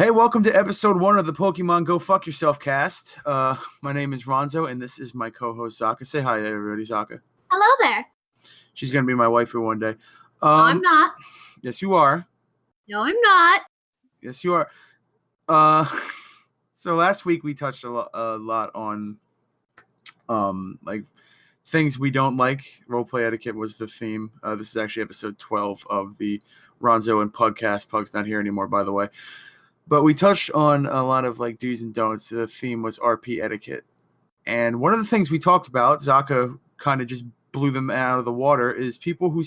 Hey, welcome to episode 1 of the Pokemon Go Fuck Yourself cast. My name is Ronzo, and this is my co-host Zaka. Say hi, everybody, Zaka. Hello there. She's gonna be my waifu one day. No, I'm not. Yes, you are. No, I'm not. Yes, you are. So last week we touched a lot on like things we don't like. Roleplay etiquette was the theme. This is actually episode 12 of the Ronzo and Pugcast. Pug's not here anymore, by the way. But we touched on a lot of like do's and don'ts. The theme was RP etiquette. And one of the things we talked about, Zaka kind of just blew them out of the water, is people who,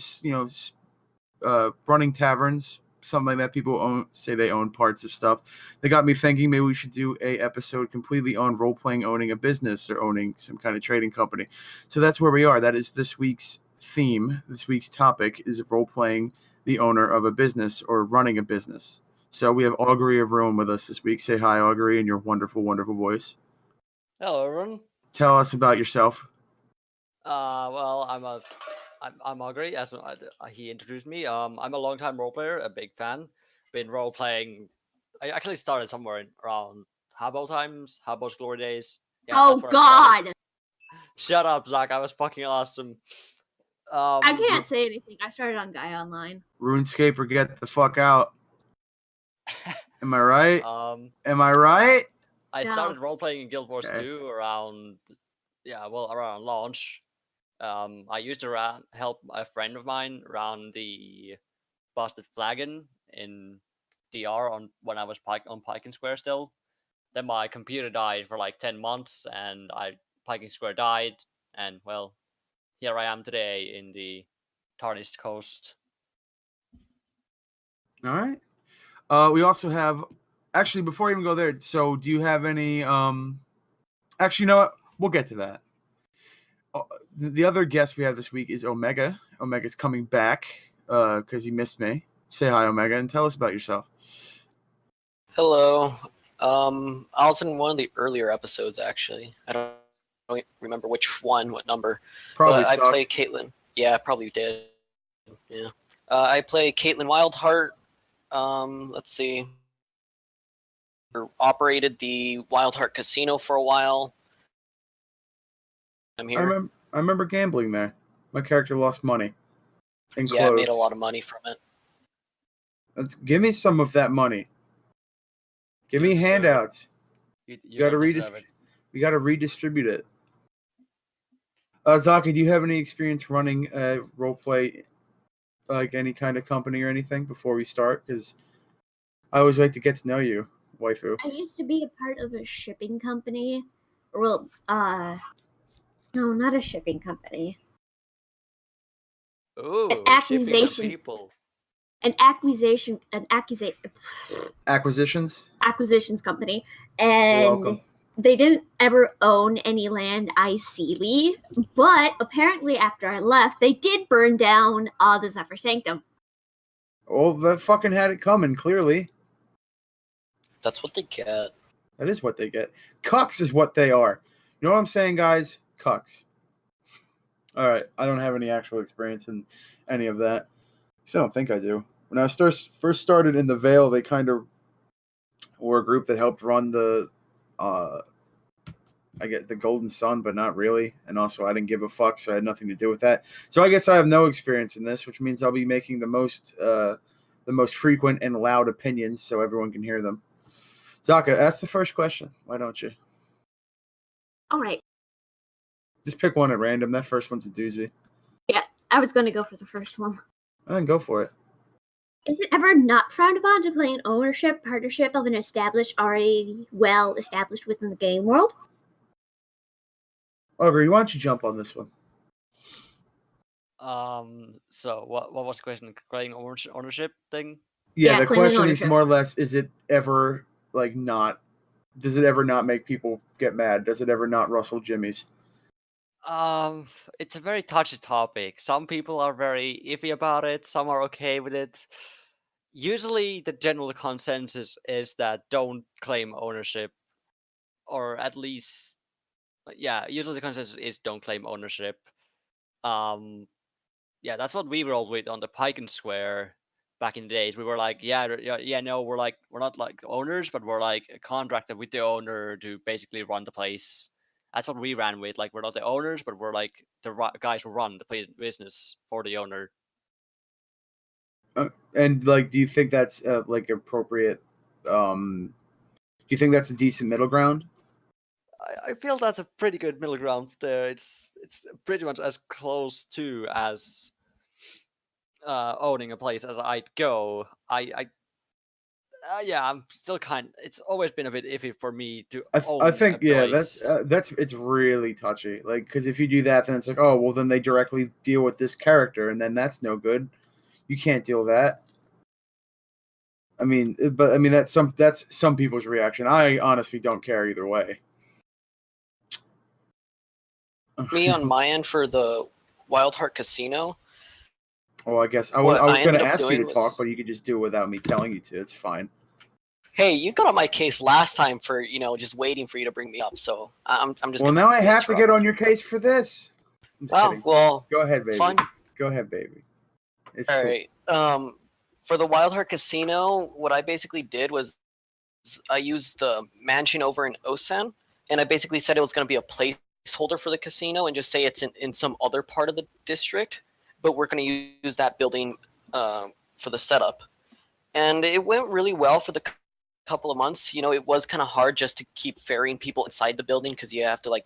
running taverns, something like that, people say they own parts of stuff. They got me thinking maybe we should do a episode completely on role-playing owning a business or owning some kind of trading company. So that's where we are. That is this week's theme. This week's topic is role-playing the owner of a business or running a business. So we have Augury of Ruin with us this week. Say hi, Augury, in your wonderful, wonderful voice. Hello, everyone. Tell us about yourself. Well, I'm Augury, as he introduced me. I'm a longtime role player, a big fan. Been role playing. I actually started somewhere around Habbo's glory days. Yeah, Oh God! Shut up, Zach. I was fucking awesome. I can't say anything. I started on Guy Online. RuneScaper, get the fuck out. Am I right? Am I right? I started role playing in Guild Wars 2 around launch. I used to help a friend of mine run the Busted Flagon in DR when I was on Pike and Square still. Then my computer died for like 10 months, and Pike and Square died, and well, here I am today in the Tarnished Coast. All right. We also have, actually, before I even go there, so do you have any, actually, you know what? We'll get to that. The other guest we have this week is Omega. Omega's coming back because he missed me. Say hi, Omega, and tell us about yourself. Hello. I was in one of the earlier episodes, actually. I don't remember which one, what number. Probably but I play Caitlin. Yeah, probably did. Yeah. I play Caitlin Wildheart. Let's see. Operated the Wildheart Casino for a while. I'm here. I remember gambling there. My character lost money. I made a lot of money from it. Give me some of that money. Give me handouts. You got to We got to redistribute it. Zaki, do you have any experience running a roleplay, like any kind of company or anything before we start? Because I always like to get to know you, waifu. I used to be a part of a shipping company. Well, no, not a shipping company. Ooh, an accusation. People. Acquisitions company, and they didn't ever own any land ICly, but apparently after I left, they did burn down the Zephyr Sanctum. Oh, that fucking had it coming, clearly. That's what they get. That is what they get. Cucks is what they are. You know what I'm saying, guys? Cucks. All right, I don't have any actual experience in any of that. I still don't think I do. When I first started in the Vale, they kind of were a group that helped run the, the Golden Sun, but not really. And also, I didn't give a fuck, so I had nothing to do with that. So I guess I have no experience in this, which means I'll be making the most frequent and loud opinions, so everyone can hear them. Zaka, ask the first question. Why don't you? All right. Just pick one at random. That first one's a doozy. Yeah, I was going to go for the first one. Then go for it. Is it ever not frowned upon to play an ownership partnership of an already well established within the game world? Augury, why don't you jump on this one? So what was the question? Creating ownership thing? Yeah, the question is more or less: is it ever does it ever not make people get mad? Does it ever not rustle jimmies? It's a very touchy topic. Some people are very iffy about it. Some are okay with it. Usually, the general consensus is that don't claim ownership, or at least, usually the consensus is don't claim ownership. That's what we rolled with on the Pike and Square back in the days. We were like, no, we're not like owners, but we're like contracted with the owner to basically run the place. That's what we ran with. Like, we're not the owners, but we're like the guys who run the business for the owner. And like, do you think that's like appropriate? Do you think that's a decent middle ground? I feel that's a pretty good middle ground there. It's pretty much as close to as owning a place as I'd go. I'm still it's always been a bit iffy for me to own I think a place. that's it's really touchy. Like, because if you do that, then it's like, oh well, then they directly deal with this character, and then that's no good. You can't deal with that. I mean, that's some people's reaction. I honestly don't care either way. Me on my end for the Wild Heart Casino. Well, I guess I What was I going to ended up ask you to doing talk, was- but you could just do it without me telling you to. It's fine. Hey, you got on my case last time for just waiting for you to bring me up. So I'm just. Well, now I have to get on your case for this. I'm just kidding. Well, Go ahead, baby. it's fine. Go ahead, baby. It's All cool. right. For the Wild Heart Casino, what I basically did was I used the mansion over in Osan, and I basically said it was going to be a placeholder for the casino, and just say it's in some other part of the district, but we're going to use that building for the setup. And it went really well for the couple of months. It was kind of hard just to keep ferrying people inside the building because you have to like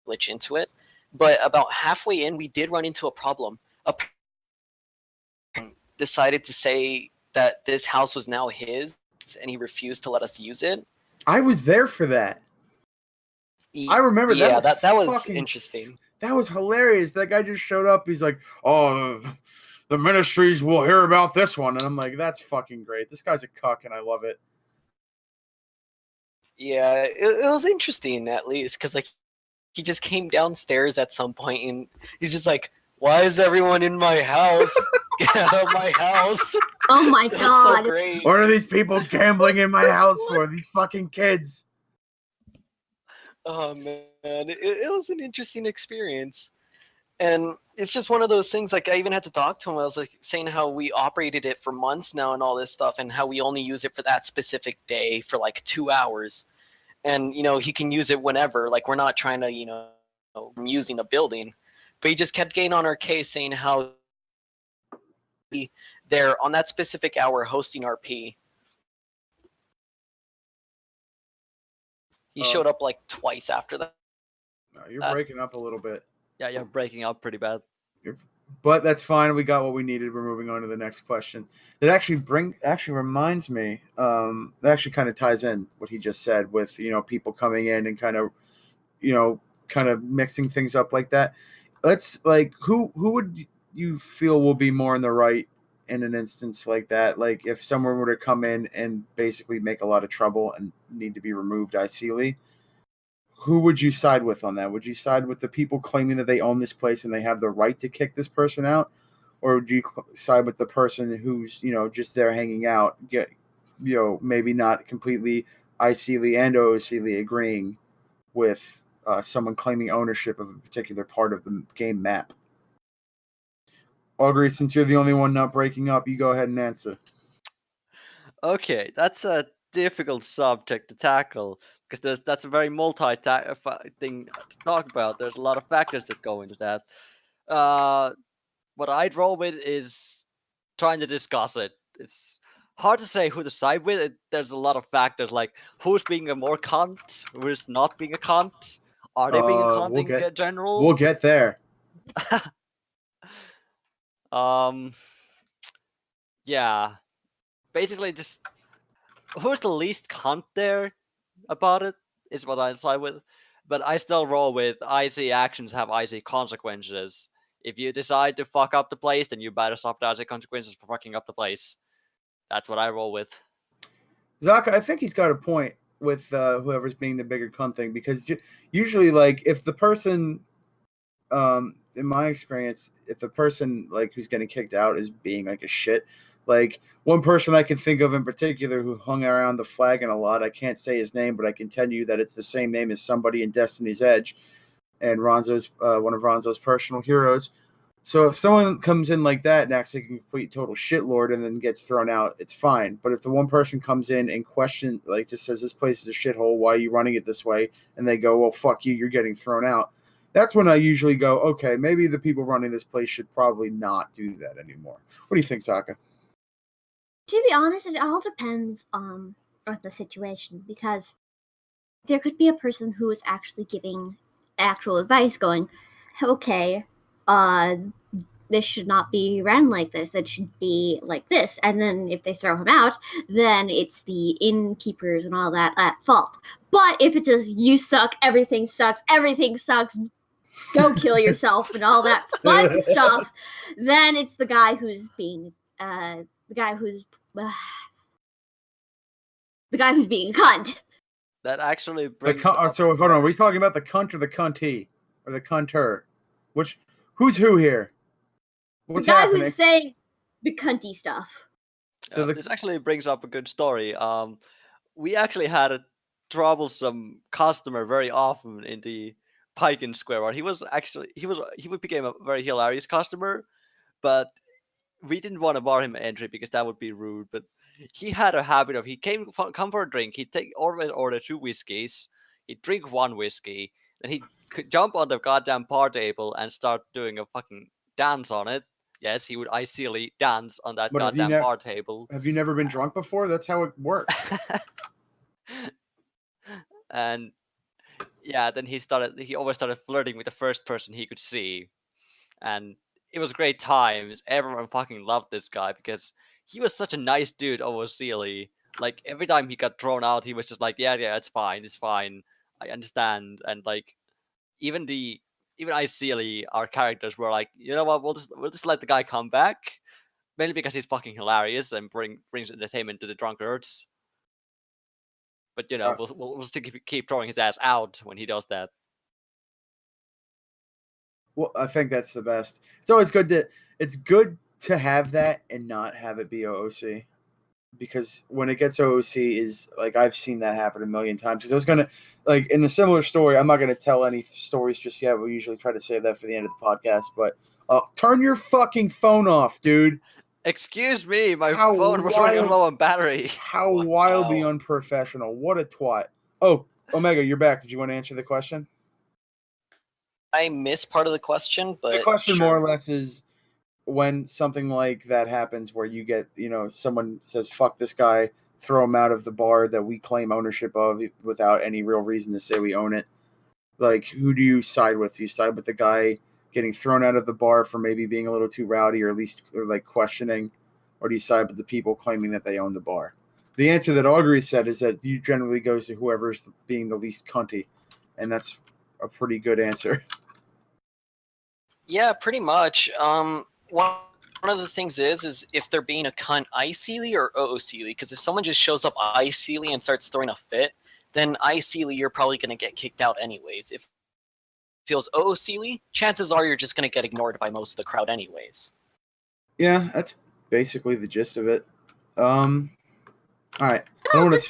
glitch into it. But about halfway in, we did run into a problem. A decided to say that this house was now his, and he refused to let us use it. I was there for that. I remember that. Yeah, was that was interesting. That was hilarious. That guy just showed up. He's like, "Oh, the ministries will hear about this one," and I'm like, "That's fucking great. This guy's a cuck, and I love it." Yeah, it was interesting at least because like he just came downstairs at some point and he's just like, "Why is everyone in my house? Get out of my house!" Oh my That's god. so great. What are these people gambling in my house for? These fucking kids. Oh man, it was an interesting experience. And it's just one of those things, like I even had to talk to him. I was like saying how we operated it for months now and all this stuff, and how we only use it for that specific day for like 2 hours. And he can use it whenever. Like we're not trying to, using a building. But he just kept getting on our case saying how they're on that specific hour hosting RP. He showed up like twice after that. No, you're breaking up a little bit. Yeah, you're breaking up pretty bad. But that's fine. We got what we needed. We're moving on to the next question. That actually reminds me. That actually kind of ties in what he just said with people coming in and kind of mixing things up like that. Let's like who would you feel will be more in the right in an instance like that? Like if someone were to come in and basically make a lot of trouble and need to be removed ICly. Who would you side with on that? Would you side with the people claiming that they own this place and they have the right to kick this person out? Or would you side with the person who's, just there hanging out, maybe not completely ICly and OCly agreeing with someone claiming ownership of a particular part of the game map? Augury, since you're the only one not breaking up, you go ahead and answer. Okay, that's a difficult subject to tackle because that's a very thing to talk about. There's a lot of factors that go into that. What I'd roll with is trying to discuss it. It's hard to say who to side with. There's a lot of factors like who's being a more cunt, who's not being a cunt. Are they being a cunt in general? We'll get there. Yeah. Basically, just who's the least cunt there about it is what I side with. But I still roll with IC actions have IC consequences. If you decide to fuck up the place, then you better suffer the IC consequences for fucking up the place. That's what I roll with. Zaka, I think he's got a point with whoever's being the bigger cunt thing, because usually, like, if the person, in my experience, if the person like who's getting kicked out is being like a shit, like one person I can think of in particular who hung around the flagon a lot, I can't say his name, but I can tell you that it's the same name as somebody in Destiny's Edge, and Ronzo's one of Ronzo's personal heroes. So if someone comes in like that and acts like a complete total shitlord and then gets thrown out, it's fine. But if the one person comes in and question, like just says this place is a shithole, why are you running it this way? And they go, well, fuck you, you're getting thrown out. That's when I usually go, okay, maybe the people running this place should probably not do that anymore. What do you think, Sokka? To be honest, it all depends on the situation, because there could be a person who is actually giving actual advice going, okay, this should not be ran like this, it should be like this. And then if they throw him out, then it's the innkeepers and all that at fault. But if it's just, you suck, everything sucks, go kill yourself and all that fun stuff, then it's the guy who's being the guy who's being a cunt. That actually brings so hold on, are we talking about the cunt or the cunty? Or the cunter? Who's who here? What's the guy happening? who's saying the cunty stuff. So this actually brings up a good story. We actually had a troublesome customer very often in the Pike Square. He became a very hilarious customer, but we didn't want to bar him entry because that would be rude. But he had a habit of come for a drink. He'd order 2 whiskeys. He'd drink 1 whiskey, then he'd jump on the goddamn bar table and start doing a fucking dance on it. Yes, he would ideally dance on that goddamn bar table. Have you never been drunk before? That's how it works. And yeah, then he always started flirting with the first person he could see. And it was great times. Everyone fucking loved this guy because he was such a nice dude over Sealy. Like, every time he got thrown out, he was just like, yeah, it's fine, I understand. And like, even Sealy, our characters were like, you know what, we'll just let the guy come back. Mainly because he's fucking hilarious and brings entertainment to the drunkards. But we'll still keep throwing his ass out when he does that. Well, I think that's the best. It's always good to have that and not have it be OOC. Because when it gets OOC is like, I've seen that happen a million times. Because I was gonna, like, in a similar story, I'm not gonna tell any stories just yet. We usually try to save that for the end of the podcast. But turn your fucking phone off, dude. Excuse me, my phone was running low on battery. How wildly unprofessional. What a twat. Oh, Omega, you're back. Did you want to answer the question? I missed part of the question, but the question more or less is, when something like that happens where you get, someone says, fuck this guy, throw him out of the bar that we claim ownership of without any real reason to say we own it. Like, who do you side with? Do you side with the guy getting thrown out of the bar for maybe being a little too rowdy or questioning? Or do you side with the people claiming that they own the bar? The answer that Augury said is that you generally goes to whoever's being the least cunty. And that's a pretty good answer. Yeah, pretty much. One of the things is if they're being a cunt ICly or OOCly, because if someone just shows up ICly and starts throwing a fit, then ICly you're probably going to get kicked out anyways. If it feels OOCly, chances are you're just going to get ignored by most of the crowd anyways. Yeah, that's basically the gist of it. All right. This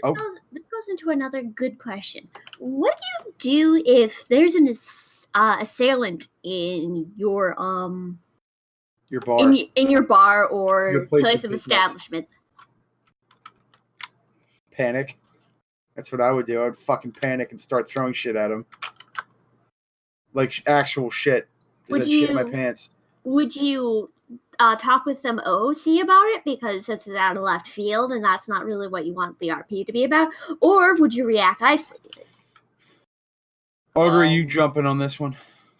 goes into another good question. What do you do if there's an assailant in your bar, in your bar or your place of establishment? Panic. That's what I would do. I would fucking panic and start throwing shit at him, like actual shit. Would you shit my pants? Would you talk with them OOC about it, because it's out of left field and that's not really what you want the RP to be about? Or would you react isolated? Augury, you jumping on this one?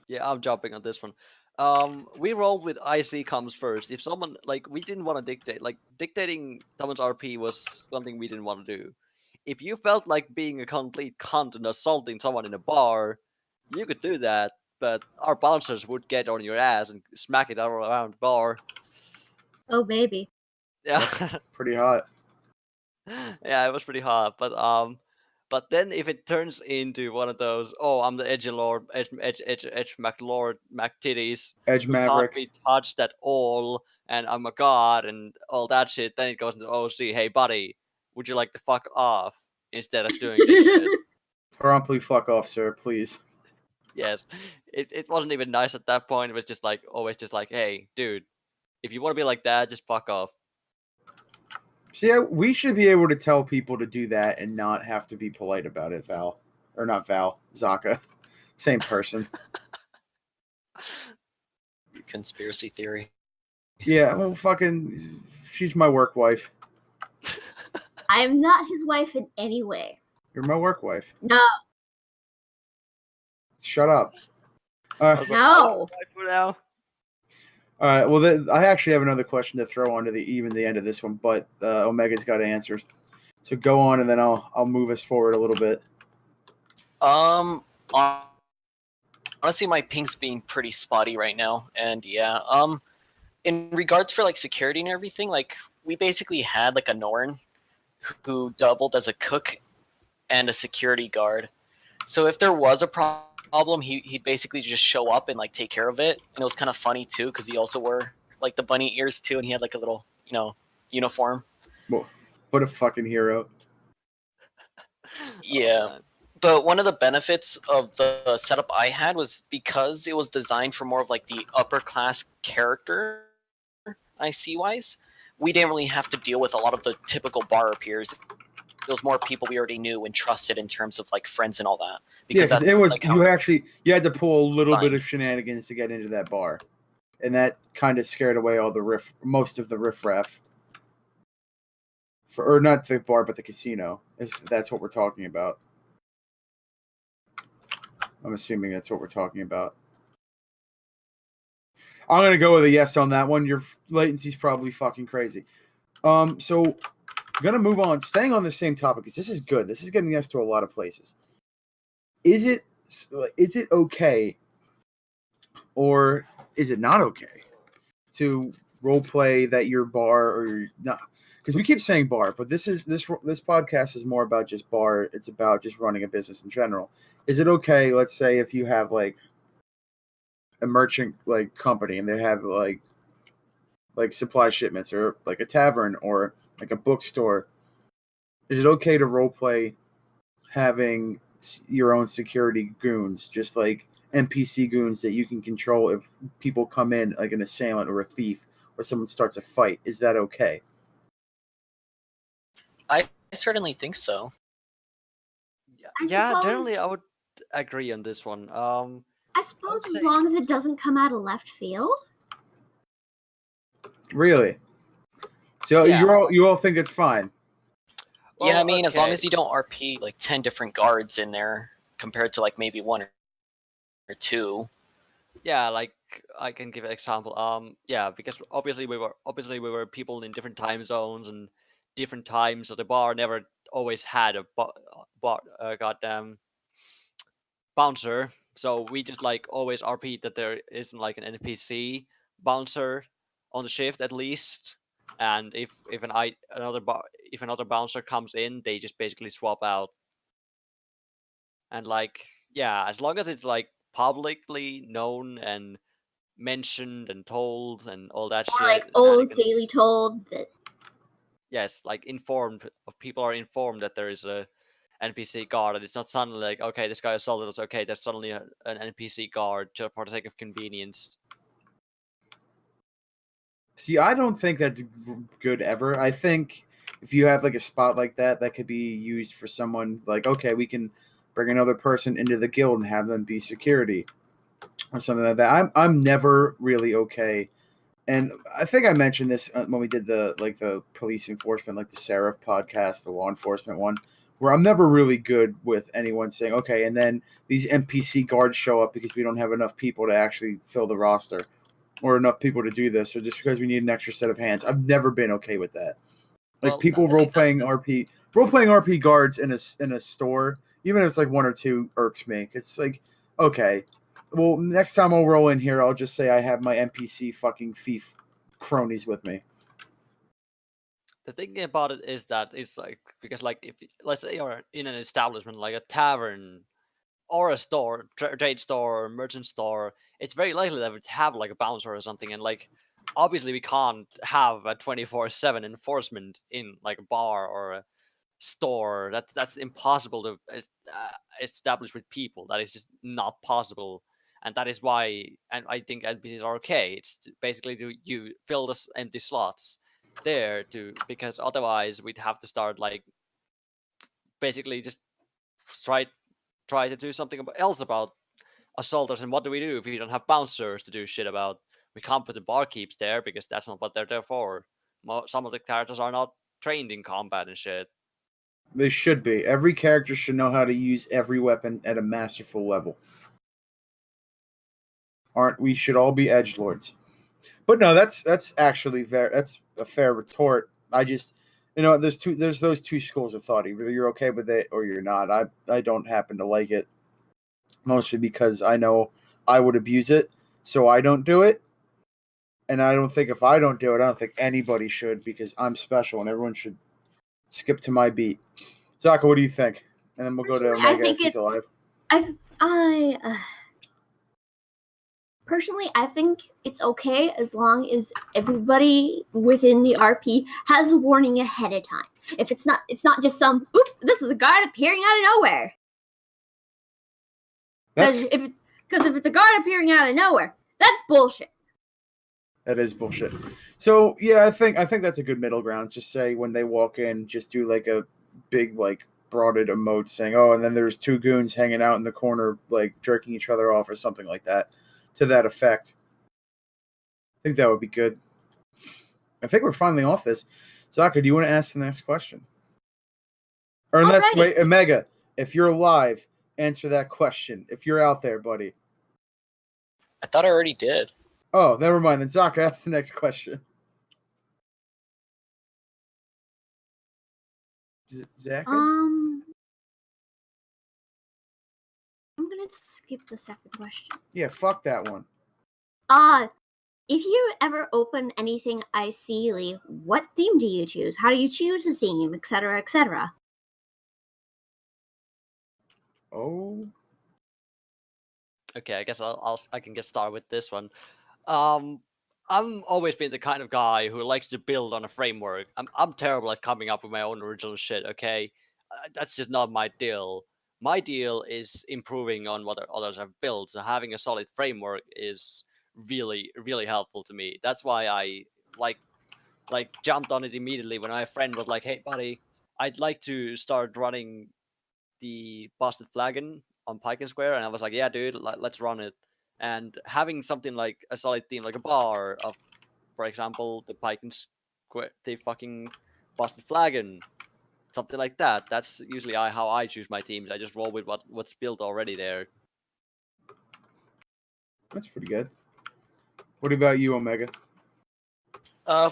Yeah, I'm jumping on this one. We rolled with IC comes first. If someone, we didn't want to dictate, dictating someone's RP was something we didn't want to do. If you felt like being a complete cunt and assaulting someone in a bar, you could do that, but our bouncers would get on your ass and smack it all around the bar. Oh, maybe. Yeah. That's pretty hot. Yeah, it was pretty hot, but then if it turns into one of those, I'm the edge lord, edge McLord, McTitties, edge Maverick, can't be touched at all, and I'm a god and all that shit, then it goes into OC. Hey, buddy, would you like to fuck off instead of doing this shit? Promptly fuck off, sir, please. Yes, it wasn't even nice at that point. It was just like always just like, hey, dude, if you want to be like that, just fuck off. See, we should be able to tell people to do that and not have to be polite about it, Val. Or not Val, Zaka. Same person. Conspiracy theory. Yeah, well, fucking, she's my work wife. I am not his wife in any way. You're my work wife. No, Shut up. I was like, no. for now. All right. Well, I actually have another question to throw onto the end of this one, but Omega's got answers. So go on, and then I'll move us forward a little bit. Honestly, my ping's being pretty spotty right now, and yeah. In regards for like security and everything, like we basically had like a Norn who doubled as a cook and a security guard. So if there was a problem, he'd basically just show up and like take care of it. And it was kind of funny too because he also wore like the bunny ears too, and he had like a little uniform. Well, what a fucking hero. Yeah. Man. But one of the benefits of the setup I had was because it was designed for more of like the upper class character, IC wise, we didn't really have to deal with a lot of the typical bar peers. It was more people we already knew and trusted in terms of like friends and all that. Yeah, because it was like, how you had to pull a little bit Fine. of shenanigans to get into that bar, and that kind of scared away all the most of the riffraff. Or not the bar, but the casino, if that's what we're talking about. I'm assuming that's what we're talking about. I'm gonna go with a yes on that one. Your latency's probably fucking crazy. So I'm gonna move on, staying on the same topic because this is good. This is getting us to a lot of places. Is it okay, or is it not okay to role play that your bar or your not? Because we keep saying bar, but this podcast is more about just bar. It's about just running a business in general. Is it okay? Let's say if you have like a merchant like company and they have like supply shipments or like a tavern or like a bookstore, is it okay to role play having your own security goons, just like NPC goons that you can control if people come in like an assailant or a thief or someone starts a fight? Is that okay? I certainly think so. Yeah, suppose- generally I would agree on this one. I suppose would as say- long as it doesn't come out of left field. Really? So Yeah. you all think it's fine? Yeah, I Well, mean, as long okay. as you don't RP like 10 different guards in there compared to like maybe one or two. Yeah, like I can give an example. Yeah, because obviously we were people in different time zones and different times, so the bar never always had a goddamn bouncer. So we just like always RP that there isn't like an NPC bouncer on the shift at least. And if another bouncer comes in, they just basically swap out. And like yeah, as long as it's like publicly known and mentioned and told and all that Or shit. like, and oh, shenanigans. Saley told that. Yes, like people are informed that there is a NPC guard, and it's not suddenly like, okay, this guy assaulted us. Okay, there's suddenly an NPC guard just for the sake of convenience. See, I don't think that's good ever. I think if you have like a spot like that, that could be used for someone like, okay, we can bring another person into the guild and have them be security or something like that. I'm never really okay. And I think I mentioned this when we did the police enforcement, like the Seraph podcast, the law enforcement one, where I'm never really good with anyone saying, okay, and then these NPC guards show up because we don't have enough people to actually fill the roster or enough people to do this, or just because we need an extra set of hands. I've never been okay with that. Like Well, people see, role playing RP guards in a store, even if it's like one or two, irks me. It's like, okay, well, next time I'll roll in here, I'll just say I have my NPC fucking thief cronies with me. The thing about it is that it's like because like if let's say you're in an establishment like a tavern or a store, trade store, or merchant store, it's very likely that we have like a bouncer or something, and like obviously we can't have a 24/7 enforcement in like a bar or store. That's impossible to establish with people. That is just not possible, and that is why. And I think NPCs are okay. It's basically you fill the empty slots there because otherwise we'd have to start like basically just try to do something else about assaulters. And what do we do if we don't have bouncers to do shit about? We can't put the barkeeps there because that's not what they're there for. Some of the characters are not trained in combat and shit. They should be. Every character should know how to use every weapon at a masterful level. We should all be edgelords. But no, that's actually that's a fair retort. I just there's those two schools of thought. Either you're okay with it or you're not. I don't happen to like it. Mostly because I know I would abuse it, so I don't do it. And I don't think if I don't do it, I don't think anybody should, because I'm special and everyone should skip to my beat. Zaka, what do you think? And then we'll go to Omega if he's alive. Personally, I think it's okay as long as everybody within the RP has a warning ahead of time. If it's not just some, oop, this is a guard appearing out of nowhere. Because if it's a guard appearing out of nowhere, that's bullshit. That is bullshit. So yeah, I think that's a good middle ground. Just say when they walk in, just do like a big like broaded emote saying, "Oh," and then there's two goons hanging out in the corner, like jerking each other off or something like that, to that effect. I think that would be good. I think we're finally off this. Zaka, do you want to ask the next question? Or unless wait, Omega, if you're alive, answer that question. If you're out there, buddy. I thought I already did. Oh, never mind. Then Zaka, ask the next question. Zaka? I'm gonna skip the second question. Yeah, fuck that one. If you ever open anything ICly, what theme do you choose? How do you choose a theme, etc., etc.? Oh. Okay, I guess I can get started with this one. I'm always been the kind of guy who likes to build on a framework. I'm terrible at coming up with my own original shit. Okay, that's just not my deal. My deal is improving on what others have built. So having a solid framework is really, really helpful to me. That's why I like jumped on it immediately when my friend was like, "Hey, buddy, I'd like to start running the Busted Flagon on Pike and Square," and I was like, "Yeah, dude, let's run it." And having something like a solid theme, like a bar of, for example, the Pike and Square, the fucking Busted Flagon, something like that. That's usually how I choose my teams. I just roll with what's built already there. That's pretty good. What about you, Omega?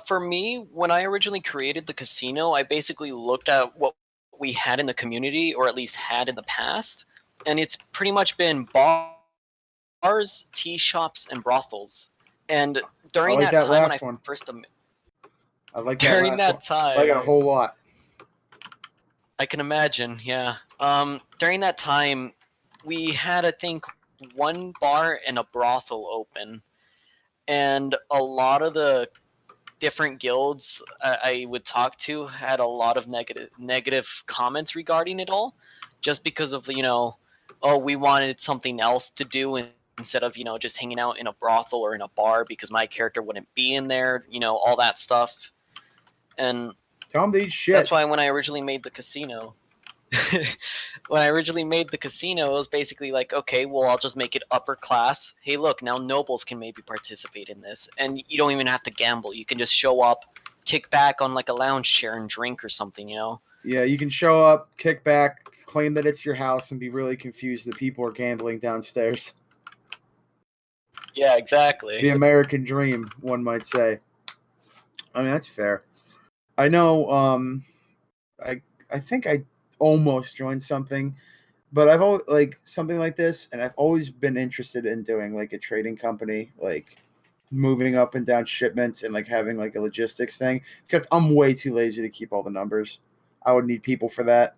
For me, when I originally created the casino, I basically looked at what we had in the community, or at least had in the past, and it's pretty much been bars, tea shops, and brothels. And during that time when I first I like that during last that one. time, I got a whole lot. I can imagine, yeah. During that time, we had, I think, one bar and a brothel open, and a lot of the different guilds I would talk to had a lot of negative comments regarding it all, just because of oh, we wanted something else to do instead of just hanging out in a brothel or in a bar because my character wouldn't be in there, all that stuff. And tell them to eat shit. That's why when I originally made the casino, it was basically like, okay, well, I'll just make it upper class. Hey, look, now nobles can maybe participate in this, and you don't even have to gamble. You can just show up, kick back on like a lounge chair and drink or something, Yeah, you can show up, kick back, claim that it's your house, and be really confused that people are gambling downstairs. Yeah, exactly. The American dream, one might say. I mean, that's fair. I know, I think I almost joined something, but I've always, like, something like this, and I've always been interested in doing, like, a trading company, like, moving up and down shipments and, like, having, like, a logistics thing, except I'm way too lazy to keep all the numbers. I would need people for that,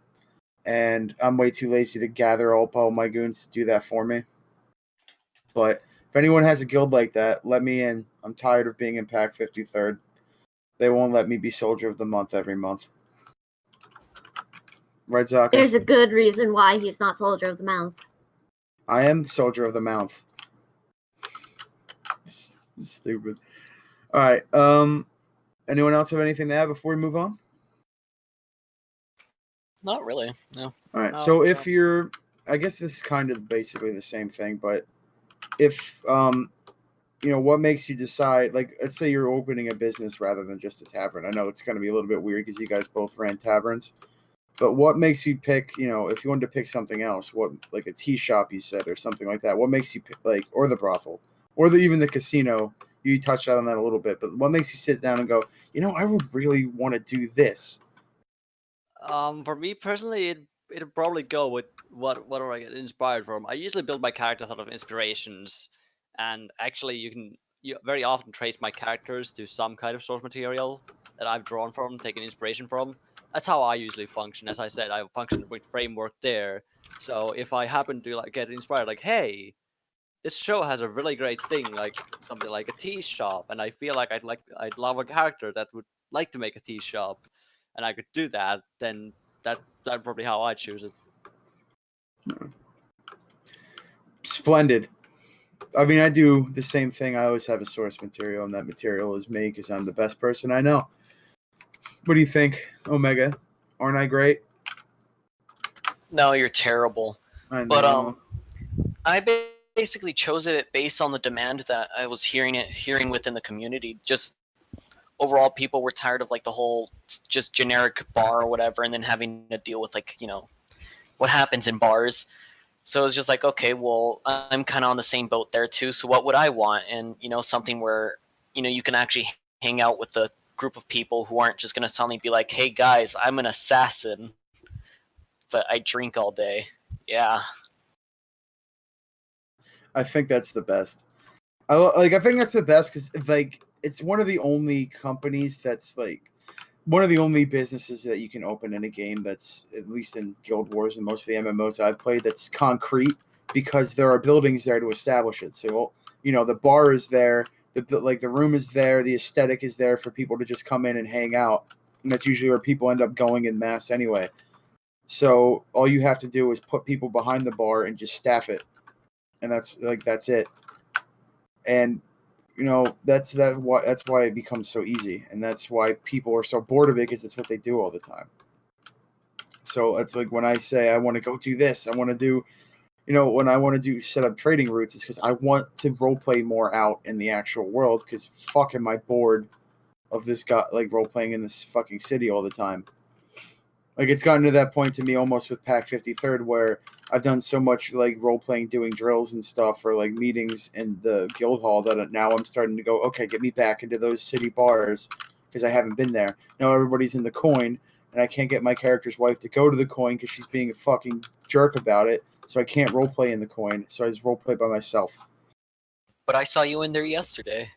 and I'm way too lazy to gather all my goons to do that for me. But if anyone has a guild like that, let me in. I'm tired of being in Pack 53rd. They won't let me be Soldier of the Month every month. Right, Zaka? There's a good reason why he's not Soldier of the Mouth. I am Soldier of the Mouth. Stupid. All right. Anyone else have anything to add before we move on? Not really. No. All right. No, So if no. you're, I guess this is kind of basically the same thing, but if what makes you decide? Like, let's say you're opening a business rather than just a tavern. I know it's going to be a little bit weird because you guys both ran taverns, but what makes you pick? If you wanted to pick something else, what, like a tea shop you said or something like that? What makes you pick, like, or the brothel, or even the casino? You touched on that a little bit, but what makes you sit down and go, I would really want to do this? For me personally, it'd probably go with what do I get inspired from. I usually build my characters out of inspirations, and actually, you very often trace my characters to some kind of source material that I've drawn from, taken inspiration from. That's how I usually function. As I said, I function with framework there. So if I happen to get inspired, like, hey, this show has a really great thing, like something like a tea shop, and I feel like I'd love a character that would like to make a tea shop, and I could do that, then that's probably how I choose it. Splendid. I mean, I do the same thing. I always have a source material, and that material is me because I'm the best person I know. What do you think, Omega? Aren't I great? No, you're terrible. I know. But I basically chose it based on the demand that I was hearing within the community. Just overall, people were tired of like the whole just generic bar or whatever, and then having to deal with like what happens in bars. So it's just like, okay, well, I'm kind of on the same boat there too. So what would I want? And something where you can actually hang out with a group of people who aren't just gonna suddenly be like, hey guys, I'm an assassin, but I drink all day. Yeah. I think that's the best. I think that's the best because it's one of the only companies that's like one of the only businesses that you can open in a game that's, at least in Guild Wars and most of the MMOs I've played, that's concrete because there are buildings there to establish it. So the bar is there, the room is there, the aesthetic is there for people to just come in and hang out, and that's usually where people end up going in mass anyway. So all you have to do is put people behind the bar and just staff it, and that's it. And that's why it becomes so easy, and that's why people are so bored of it because it's what they do all the time. So it's like when I say I want to go do this, I want to do, when I want to do set up trading routes, it's because I want to role play more out in the actual world. Because fuck, am I bored of this guy like role playing in this fucking city all the time? Like, it's gotten to that point to me almost with Pack 53rd where I've done so much like role playing, doing drills and stuff, or like meetings in the guild hall that now I'm starting to go, okay, get me back into those city bars because I haven't been there. Now everybody's in the coin, and I can't get my character's wife to go to the coin because she's being a fucking jerk about it. So I can't role play in the coin. So I just role play by myself. But I saw you in there yesterday.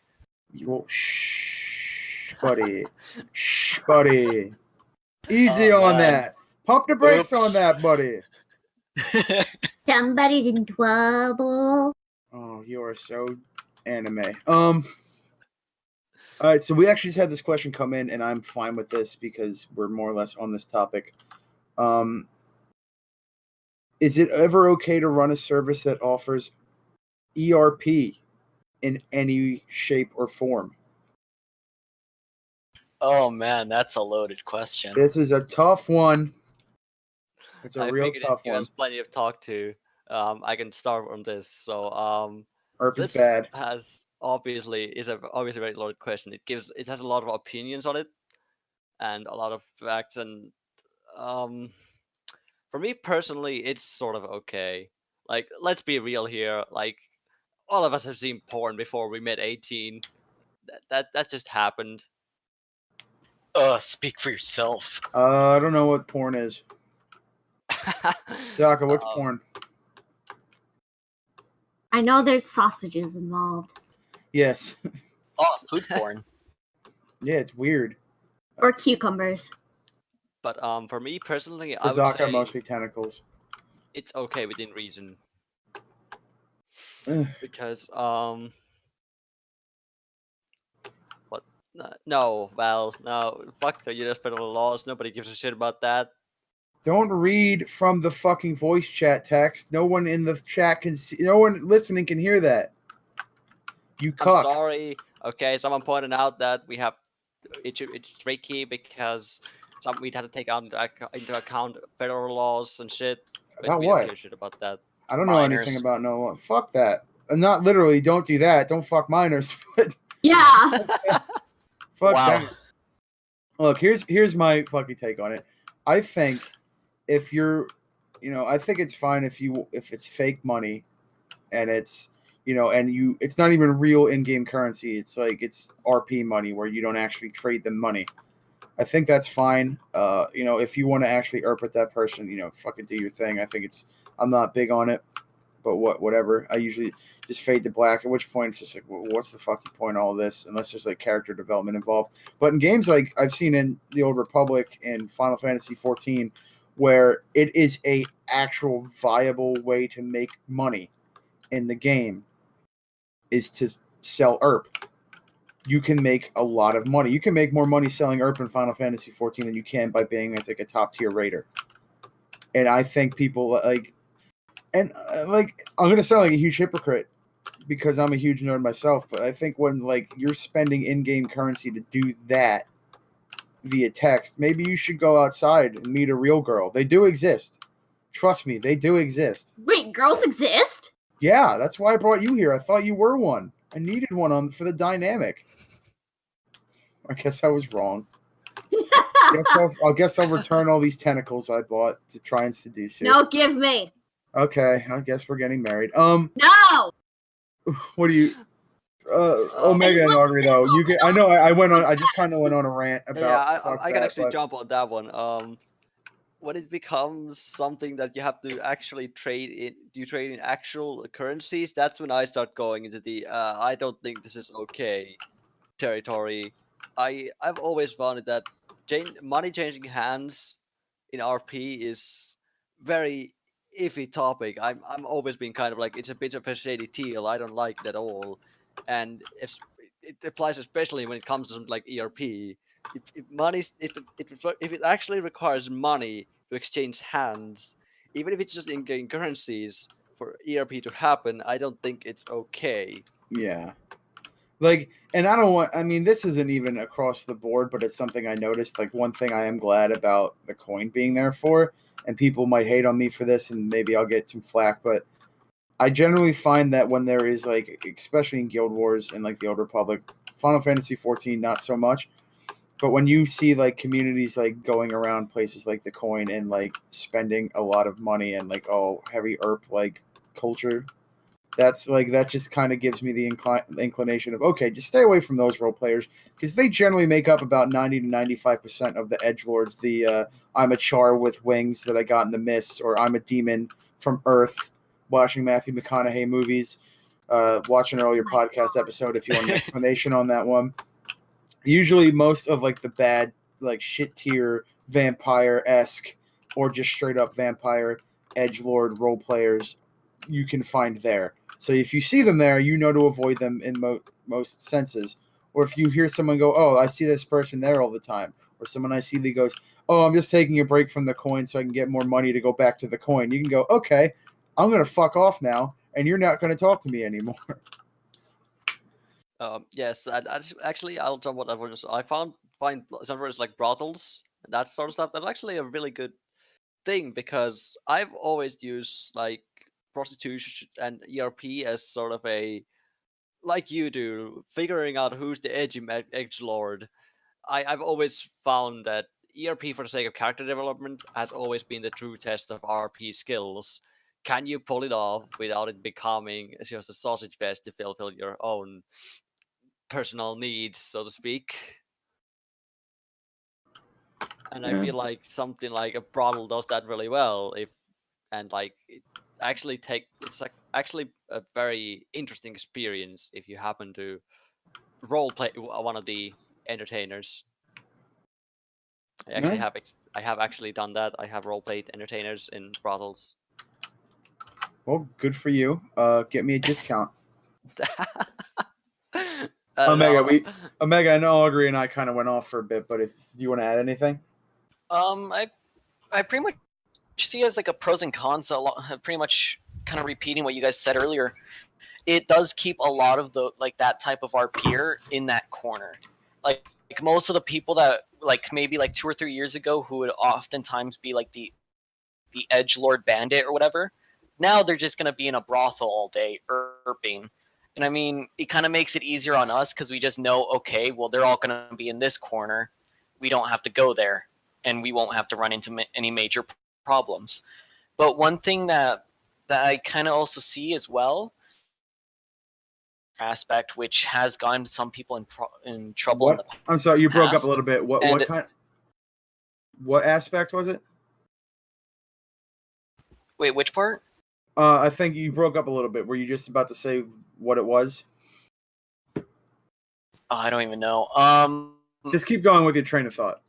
Shh, buddy. Shh, buddy. Easy on man. that. Pump the brakes Oops. on that, buddy. Somebody's in trouble. Oh, you are so anime. All right, so we actually just had this question come in, and I'm fine with this because we're more or less on this topic. Is it ever okay to run a service that offers ERP in any shape or form? Oh man, that's a loaded question. This is a tough one. It's a I real figured tough you one. have plenty of talk to. I can start on this. So ERP is this bad. has obviously a very loaded question. It has a lot of opinions on it, and a lot of facts. And for me personally, it's sort of okay. Like, let's be real here. Like, all of us have seen porn before we met 18. That just happened. Speak for yourself. I don't know what porn is. Zaka, what's Um, porn? I know there's sausages involved. Yes. Oh, food porn. Yeah, it's weird. Or cucumbers. But for me personally, For I would Zaka, say mostly tentacles. it's okay within reason. Ugh. Because no, well, no, fuck the US federal laws. Nobody gives a shit about that. Don't read from the fucking voice chat text. No one in the chat can see. No one listening can hear that. You I'm cuck. sorry. Okay, someone pointed out that it's tricky because we'd have to take into account federal laws and shit. But About we don't what? give a shit about that. I don't know Minors. anything about no one. Fuck that. Not literally. Don't do that. Don't fuck minors. But Yeah. fuck Wow. that. Look, here's my fucking take on it. I think if you're, I think it's fine if it's fake money, and it's, it's not even real in-game currency. It's like it's RP money where you don't actually trade them money. I think that's fine. If you want to actually erp at that person, fucking do your thing. I'm not big on it, but whatever. I usually just fade to black, at which point it's just like, well, what's the fucking point of all this, unless there's like character development involved. But in games like I've seen in the Old Republic and Final Fantasy 14, where it is a actual viable way to make money in the game, is to sell ERP. You can make a lot of money. You can make more money selling ERP in Final Fantasy 14 than you can by being like a top tier raider. And I think people I'm gonna sound like a huge hypocrite because I'm a huge nerd myself, but I think when you're spending in-game currency to do that via text, maybe you should go outside and meet a real girl. They do exist. Trust me, they do exist. Wait, girls exist? Yeah, that's why I brought you here. I thought you were one. I needed one for the dynamic. I guess I was wrong. I guess I'll return all these tentacles I bought to try and seduce you. No, give me. Okay, I guess we're getting married. No. What do you? Omega and Augury though. You can. I know. I just kind of went on a rant about. Yeah, I can actually jump on that one. When it becomes something that you have to actually trade in actual currencies, that's when I start going into the I don't think this is okay territory. I've always found that money changing hands in RP is very iffy topic. I'm always been kind of like, it's a bit of a shady deal. I don't like it at all, and if it applies especially when it comes to something like ERP. If it actually requires money to exchange hands, even if it's just in currencies for ERP to happen, I don't think it's okay. Yeah. And I mean, this isn't even across the board, but it's something I noticed. Like, one thing I am glad about the coin being there for, and people might hate on me for this, and maybe I'll get some flack, but I generally find that when there is, especially in Guild Wars and, the Old Republic, Final Fantasy 14, not so much, but when you see, communities, going around places like the coin and, spending a lot of money and, heavy ERP, culture, that just kind of gives me the inclination of, okay, just stay away from those role players, because they generally make up about 90 to 95% of the edgelords. I'm a char with wings that I got in the mists, or I'm a demon from Earth, watching Matthew McConaughey movies, watch an earlier podcast episode if you want an explanation on that one. Usually most of the bad shit tier vampire-esque or just straight up vampire edgelord role players you can find there. So if you see them there, you know to avoid them in most senses. Or if you hear someone go, oh, I see this person there all the time, or someone I see that goes, oh, I'm just taking a break from the coin so I can get more money to go back to the coin, you can go, okay, I'm going to fuck off now, and you're not going to talk to me anymore. Yes, actually, I'll jump what I find some words like brothels and that sort of stuff. That's actually a really good thing, because I've always used prostitution and ERP as sort of a, like you do, figuring out who's the edge lord. I've always found that ERP, for the sake of character development, has always been the true test of RP skills. Can you pull it off without it becoming just a sausage fest to fulfill your own personal needs, so to speak? And I feel like something like a brothel does that really well. It's actually a very interesting experience if you happen to role play one of the entertainers. I have actually done that. I have role played entertainers in brothels. Well, good for you. Get me a discount. Omega, I know Augury and I kind of went off for a bit, but do you want to add anything? I pretty much see as like a pros and cons, pretty much kind of repeating what you guys said earlier. It does keep a lot of the like that type of RPer in that corner. Like most of the people that like maybe like 2 or 3 years ago who would oftentimes be like the edgelord bandit or whatever, now they're just gonna be in a brothel all day erping. And I mean, it kind of makes it easier on us because we just know, okay, well they're all gonna be in this corner. We don't have to go there, and we won't have to run into any major problems. But one thing that I kind of also see as well aspect, which has gotten some people in trouble in the past. I'm sorry, you broke up a little bit. What aspect was it? Wait, which part? I think you broke up a little bit. Were you just about to say what it was? I don't even know. Just keep going with your train of thought.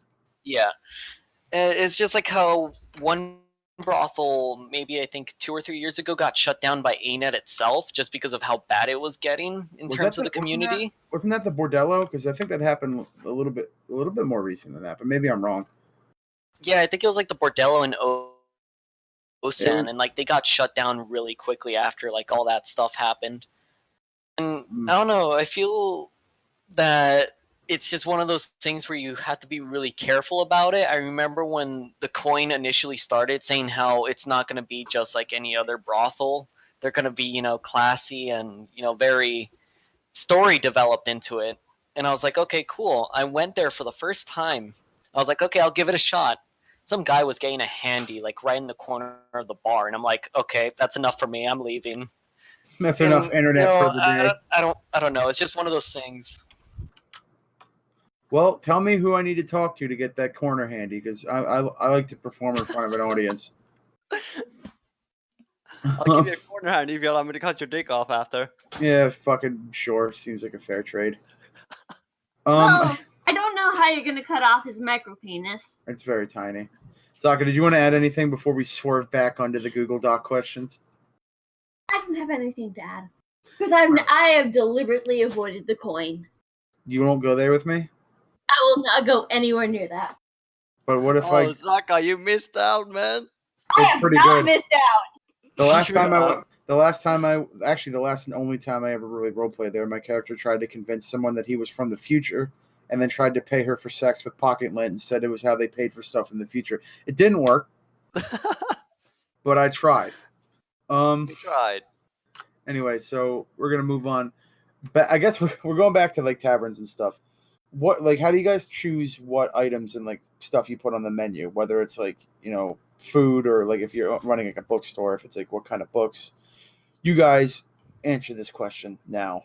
Yeah, it's just like how one brothel, maybe I think 2 or 3 years ago, got shut down by ANET itself just because of how bad it was getting in terms of the community. Wasn't that the Bordello? Because I think that happened a little bit more recent than that, but maybe I'm wrong. Yeah, I think it was like the Bordello in Osan, and like they got shut down really quickly after like all that stuff happened. And I don't know, I feel that it's just one of those things where you have to be really careful about it. I remember when the coin initially started saying how it's not going to be just like any other brothel. They're going to be, you know, classy and, you know, very story developed into it. And I was like, okay, cool. I went there for the first time. I was like, okay, I'll give it a shot. Some guy was getting a handy like right in the corner of the bar, and I'm like, okay, that's enough for me. I'm leaving. That's enough internet for the day. I don't know. It's just one of those things. Well, tell me who I need to talk to get that corner handy, because I like to perform in front of an audience. I'll give you a corner handy if you allow me to cut your dick off after. Yeah, fucking sure. Seems like a fair trade. Well, I don't know how you're gonna cut off his micro penis. It's very tiny. Sokka, did you want to add anything before we swerve back onto the Google Doc questions? I don't have anything to add because I have deliberately avoided the coin. You won't go there with me? I will not go anywhere near that. But what if Sokka, you missed out, man. I have pretty not good. missed out. The last and only time I ever really roleplayed there, my character tried to convince someone that he was from the future, and then tried to pay her for sex with pocket lint and said it was how they paid for stuff in the future. It didn't work, but I tried. You tried. Anyway, so we're gonna move on. But I guess we're going back to like taverns and stuff. How do you guys choose what items and like stuff you put on the menu? Whether it's like, you know, food, or like if you're running like a bookstore, if it's like what kind of books. You guys answer this question now.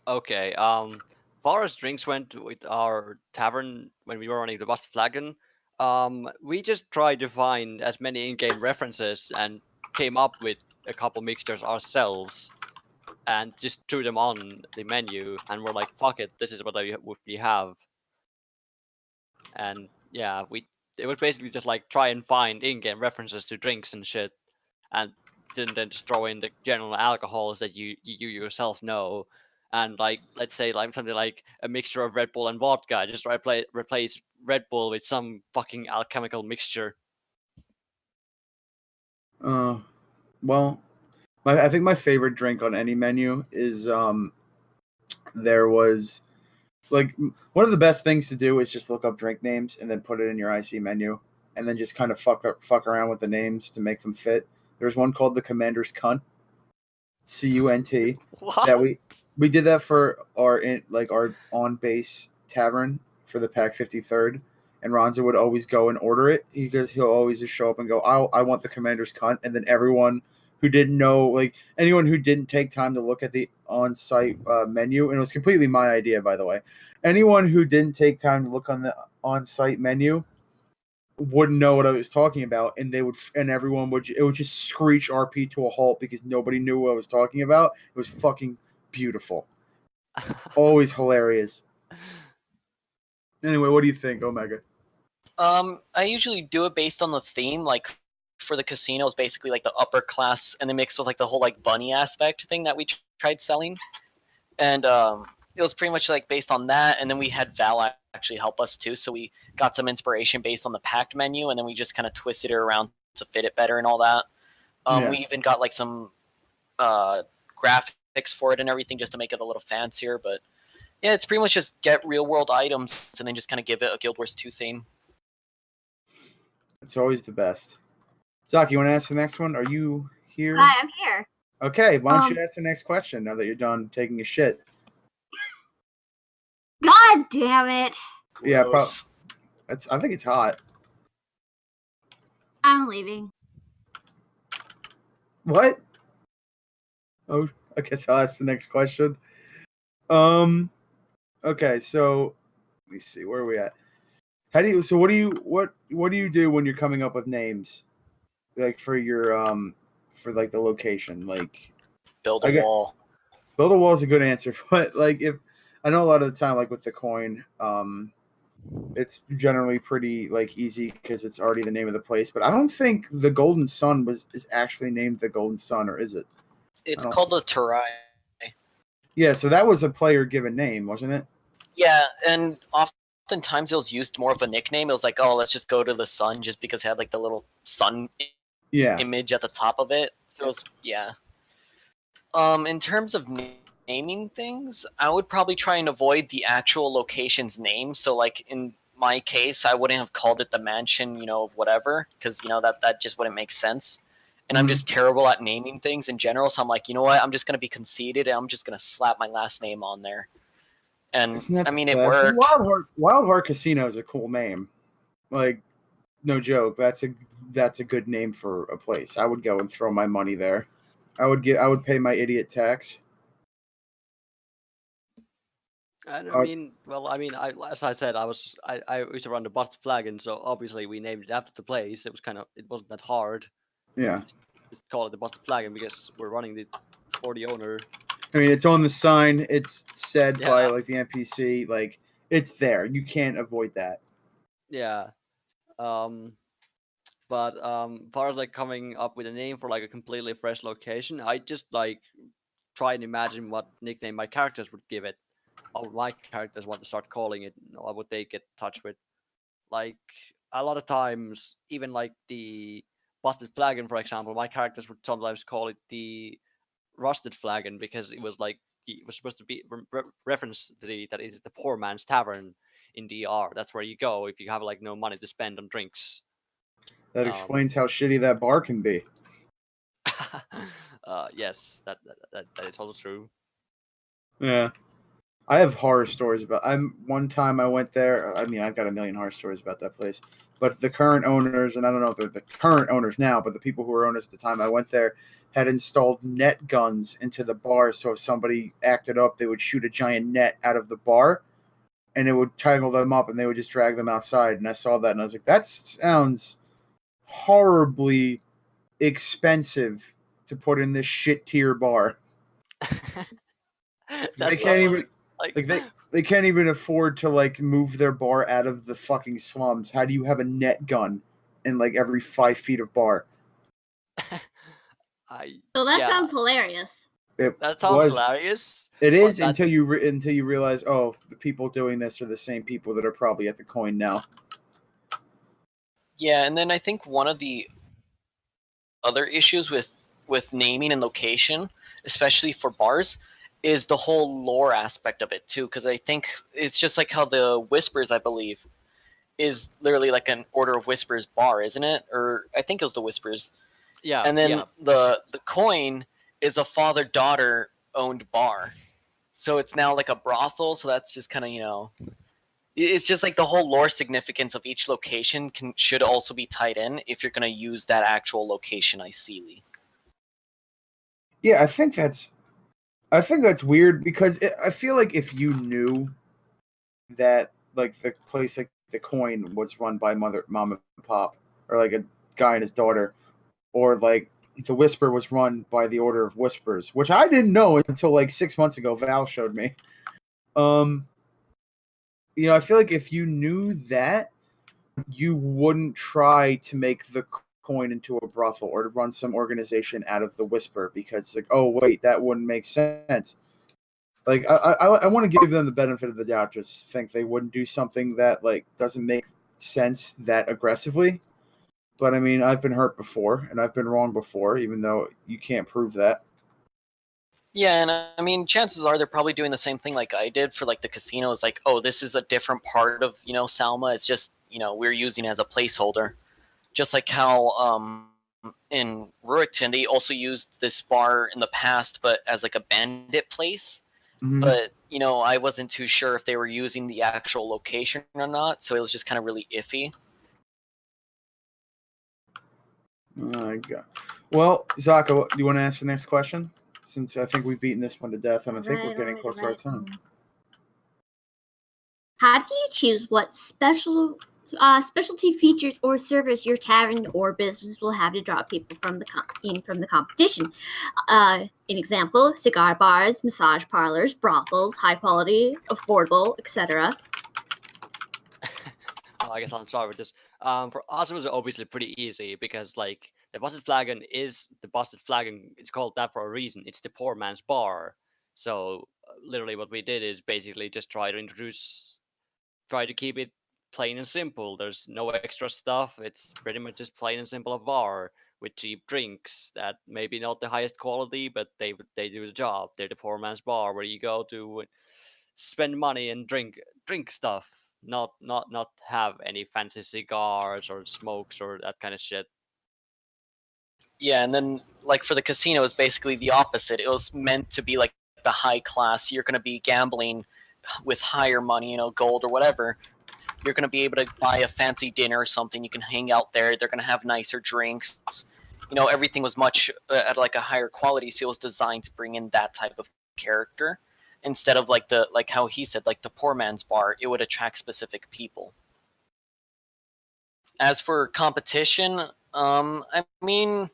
Okay. Far as drinks went with our tavern when we were running the Busted Flagon, we just tried to find as many in-game references and came up with a couple mixtures ourselves, and just threw them on the menu, and we're like, fuck it, this is what we have. And yeah, it was basically just like try and find in-game references to drinks and shit, and then just throw in the general alcohols that you yourself know. And like, let's say like something like a mixture of Red Bull and vodka, just replace Red Bull with some fucking alchemical mixture. Well, I think my favorite drink on any menu is there was like one of the best things to do is just look up drink names and then put it in your IC menu, and then just kind of fuck around with the names to make them fit. There's one called the Commander's Cunt, CUNT. What? That we did that for our on base tavern for the Pack 53rd, and Ronzo would always go and order it because he'll always just show up and go, I want the Commander's Cunt, and then everyone who didn't know, like anyone who didn't take time to look at the on-site menu, and it was completely my idea, by the way. Anyone who didn't take time to look on the on-site menu wouldn't know what I was talking about, and it would just screech RP to a halt because nobody knew what I was talking about. It was fucking beautiful. Always hilarious. Anyway, what do you think, Omega? I usually do it based on the theme. Like for the casinos, basically like the upper class, and then mixed with like the whole like bunny aspect thing that we tried selling, and it was pretty much like based on that. And then we had Val actually help us too, so we got some inspiration based on the packed menu, and then we just kind of twisted it around to fit it better and all that. Yeah. We even got like some graphics for it and everything just to make it a little fancier. But yeah, it's pretty much just get real world items and then just kind of give it a Guild Wars 2 theme. It's always the best. Zach, you want to ask the next one? Are you here? Hi, I'm here. Okay, why don't you ask the next question now that you're done taking a shit? God damn it! Yeah, Gross. I think it's hot. I'm leaving. What? Oh, I guess I'll ask the next question. Okay, so let me see. Where are we at? What do you do when you're coming up with names, like for your for like the location? Like Build a wall. build a wall is a good answer, but like if I know a lot of the time, like with the coin, it's generally pretty like easy because it's already the name of the place. But I don't think the Golden Sun is actually named the Golden Sun, or is it? It's called the Terai. Yeah, so that was a player given name, wasn't it? Yeah, and oftentimes it was used more of a nickname. It was like, oh, let's just go to the sun, just because it had like the little sun image at the top of it. So it was, yeah. In terms of naming things, I would probably try and avoid the actual location's name. So like in my case, I wouldn't have called it the mansion, whatever, because that just wouldn't make sense. And I'm just terrible at naming things in general. So I'm like, you know what? I'm just gonna be conceited and I'm just gonna slap my last name on there. And I mean, it worked. Wild Heart Casino is a cool name. Like, no joke. That's a good name for a place. I would go and throw my money there. I would pay my idiot tax. And as I said, I used to run the Busted Flagon, so obviously we named it after the place. It wasn't that hard. Yeah. Just call it the Busted Flagon because we're running it for the owner. I mean, it's on the sign. It's said by like the NPC. Like, it's there. You can't avoid that. Yeah. But far as like coming up with a name for like a completely fresh location, I just like try and imagine what nickname my characters would give it. Or my characters want to start calling it, or would they get in touch with? Like a lot of times, even like the Busted Flagon, for example, my characters would sometimes call it the Rusted Flagon because it was supposed to be reference to that is the poor man's tavern in DR. That's where you go if you have like no money to spend on drinks. That explains how shitty that bar can be. Yes, that is also true. Yeah. I have horror stories about. One time I went there. I mean, I've got a million horror stories about that place. But the current owners, and I don't know if they're the current owners now, but the people who were owners at the time I went there had installed net guns into the bar. So if somebody acted up, they would shoot a giant net out of the bar, and it would tangle them up, and they would just drag them outside. And I saw that, and I was like, that sounds horribly expensive to put in this shit tier bar. They can't even. They can't even afford to like move their bar out of the fucking slums. How do you have a net gun in like every 5 feet of bar? Sounds hilarious. That sounds hilarious. It is until you realize, oh, the people doing this are the same people that are probably at the coin now. Yeah, and then I think one of the other issues with naming and location, especially for bars, is the whole lore aspect of it too, because I think it's just like how the Whispers, I believe, is literally like an Order of Whispers bar, isn't it? Or I think it was the Whispers. Yeah. And then the coin is a father-daughter owned bar. So it's now like a brothel, so that's just kind of, it's just like the whole lore significance of each location should also be tied in if you're going to use that actual location ideally. Yeah, I think that's weird because I feel like if you knew that like the place, like the coin, was run by mom and pop, or like a guy and his daughter, or like the Whisper was run by the Order of Whispers, which I didn't know until like 6 months ago. Val showed me. I feel like if you knew that, you wouldn't try to make the coin into a brothel or to run some organization out of the Whisper because like, oh wait, that wouldn't make sense. Like I want to give them the benefit of the doubt. Just think they wouldn't do something that like doesn't make sense that aggressively. But I mean, I've been hurt before, and I've been wrong before, even though you can't prove that. Yeah, and I mean, chances are they're probably doing the same thing like I did for like the casino. It's like, oh, this is a different part of Salma. It's just we're using it as a placeholder, just like how in Rurikton they also used this bar in the past, but as like a bandit place. Mm-hmm. But I wasn't too sure if they were using the actual location or not, so it was just kind of really iffy. Well, Zaka, do you want to ask the next question? Since I think we've beaten this one to death, and I think we're getting close to our time. How do you choose what specialty features or service your tavern or business will have to draw people from the competition? An example: cigar bars, massage parlors, brothels, high quality, affordable, etc. I guess I'll start with this. For us, it was obviously pretty easy because, like, the Busted Flagon is the Busted Flagon. It's called that for a reason. It's the poor man's bar. So, literally, what we did is basically just try to keep it plain and simple. There's no extra stuff. It's pretty much just plain and simple a bar with cheap drinks that maybe not the highest quality, but they do the job. They're the poor man's bar where you go to spend money and drink stuff, not have any fancy cigars or smokes or that kind of shit. Yeah, and then like for the casino, it's basically the opposite. It was meant to be like the high class. You're going to be gambling with higher money, gold or whatever. You're going to be able to buy a fancy dinner or something. You can hang out there. They're going to have nicer drinks. Everything was much at like a higher quality, so it was designed to bring in that type of character instead of like how he said, like the poor man's bar. It would attract specific people. As for competition, I mean,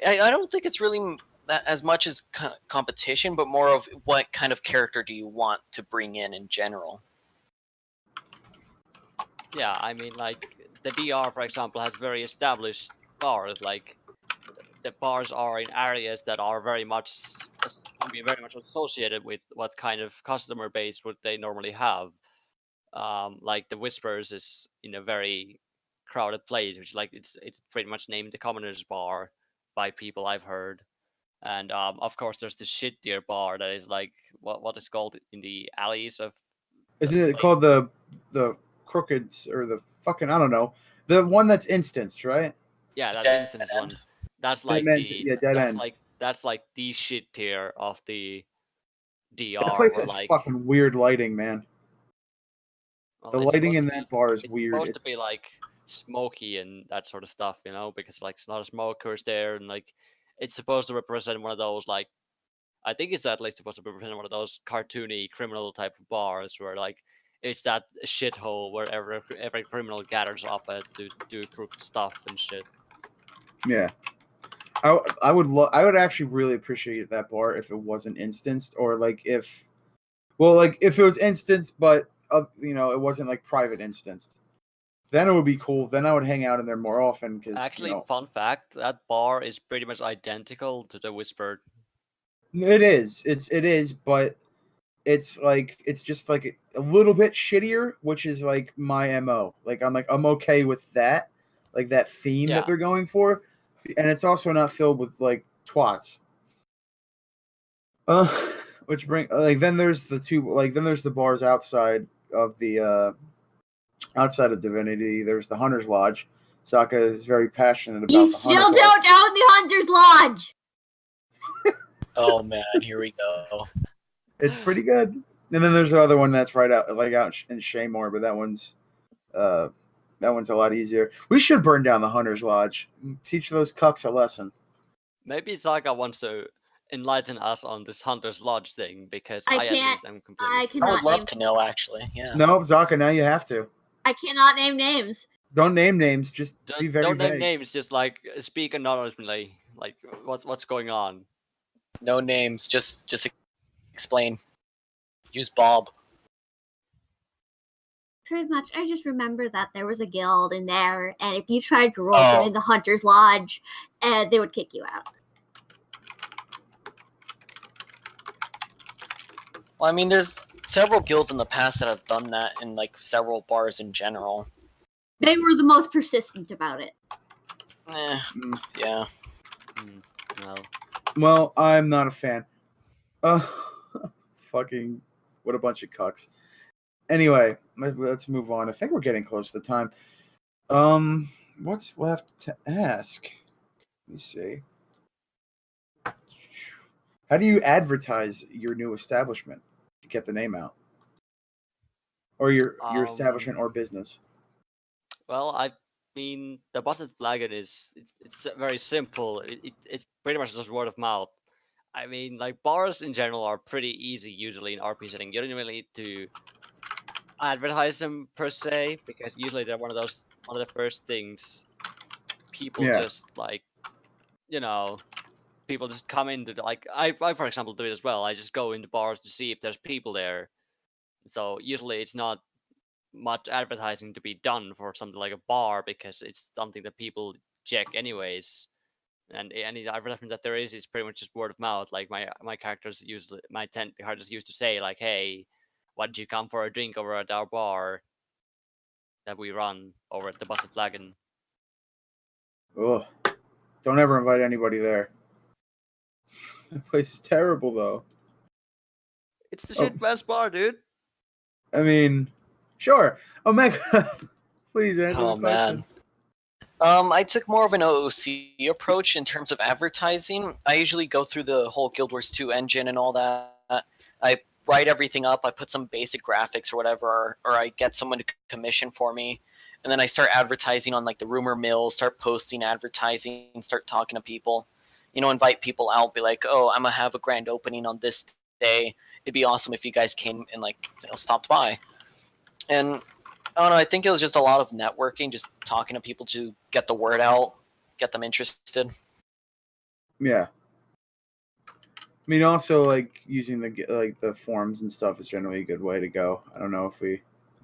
I don't think it's really that as much as competition, but more of what kind of character do you want to bring in general. Yeah, I mean, like the DR, for example, has very established bars. Like the bars are in areas that are very much associated with what kind of customer base would they normally have. Like the Whispers is in a very crowded place, which like it's pretty much named the Commoner's Bar by people I've heard. And of course, there's the shit deer bar that is like what is called in the alleys of. Isn't it called the Crookeds or the fucking, I don't know, the one that's instanced, right? Yeah, that instance one. That's like that's like the shit tier of the DR. That place has like fucking weird lighting, man. well, The lighting in that bar is weird. It's supposed to be like smoky and that sort of stuff, because like it's not a smokers there, and like it's supposed to represent one of those like I think it's at least supposed to represent one of those cartoony criminal type of bars where like it's that shithole where every criminal gathers up to do crooked stuff and shit. Yeah, I would actually really appreciate that bar if it wasn't instanced, or like if it was instanced, but it wasn't like private instanced. Then it would be cool. Then I would hang out in there more often because actually, fun fact, that bar is pretty much identical to the Whispered. It is, but it's just like a little bit shittier, which is like my MO. I'm okay with that, like that theme that they're going for, and it's also not filled with like twats. Which bring then there's the bars outside of the outside of Divinity. There's the Hunter's Lodge. Saka is very passionate about. You still don't own the Hunter's Lodge. Oh man, here we go. It's pretty good. And then there's the other one that's right out in Shaymore, but that one's a lot easier. We should burn down the Hunter's Lodge. Teach those cucks a lesson. Maybe Saga wants to enlighten us on this Hunter's Lodge thing, because I at least am completely. I would love to know, actually. Yeah. No, Zaka, now you have to. I cannot name names. Don't name names. Just be very Don't name vague. names. Just like speak anonymously. Like what's going on. No names. Just explain. Use Bob. Pretty much, I just remember that there was a guild in there, and if you tried to roll in the Hunter's Lodge, they would kick you out. Well, I mean, there's several guilds in the past that have done that in like several bars in general. They were the most persistent about it. Yeah. No. Well, I'm not a fan. Fucking, what a bunch of cucks. Anyway, let's move on. I think we're getting close to the time. What's left to ask? Let me see. How do you advertise your new establishment to get the name out, or your establishment or business? Well, I mean, the Busted Flagon it's very simple. It's pretty much just word of mouth. I mean, like bars in general are pretty easy usually in RP setting. You don't really need to advertise them per se because usually they're one of the first things people Yeah. just like, you know, people just come into like I for example do it as well. I just go into bars to see if there's people there. So usually it's not much advertising to be done for something like a bar because it's something that people check anyways. And any advertisement that there is pretty much just word of mouth. Like my characters usually characters used to say like, "Hey, why did you come for a drink over at our bar that we run over at the Busted Flagon?" Ugh. Don't ever invite anybody there. That place is terrible, though. It's the Oh. shit best bar, dude. I mean, sure. Omega, please answer the question. Man. I took more of an OOC approach in terms of advertising. I usually go through the whole Guild Wars 2 engine and all that. I write everything up. I put some basic graphics or whatever, or I get someone to commission for me. And then I start advertising on like the rumor mill, start posting advertising, start talking to people. Invite people out, be like, oh, I'm going to have a grand opening on this day. It'd be awesome if you guys came and stopped by. And I don't know. I think it was just a lot of networking, just talking to people to get the word out, get them interested. Yeah. I mean, also like using the forums and stuff is generally a good way to go. I don't know if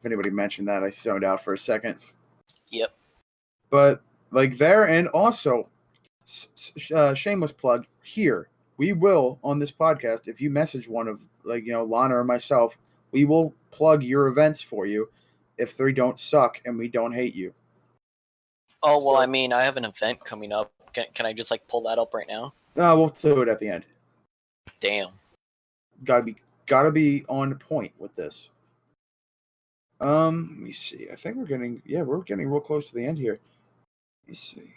anybody mentioned that. I zoned out for a second. Yep. But like there, and also shameless plug here. We will on this podcast, if you message one of Lana or myself, we will plug your events for you if they don't suck and we don't hate you. Oh well, I mean, I have an event coming up. Can I just pull that up right now? We'll do it at the end. Damn. Gotta be on point with this. Let me see. I think we're getting real close to the end here. Let me see.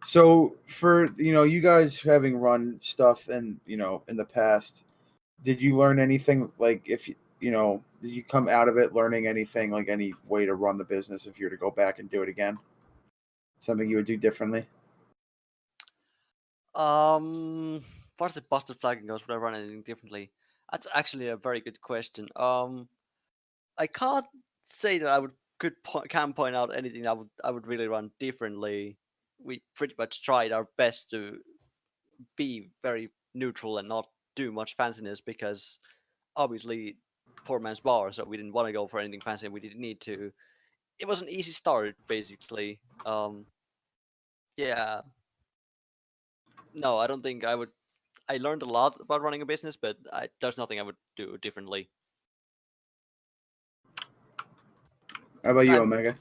So for you guys having run stuff and in the past, did you learn anything if did you come out of it learning anything any way to run the business if you were to go back and do it again? Something you would do differently? Far as the Busted Flagon goes, would I run anything differently? That's actually a very good question. I can't say that can point out anything I would really run differently. We pretty much tried our best to be very neutral and not do much fanciness because obviously poor man's bar, so we didn't want to go for anything fancy and we didn't need to. It was an easy start basically. Yeah. No, I don't think I would. I learned a lot about running a business, but there's nothing I would do differently. How about you, Omega?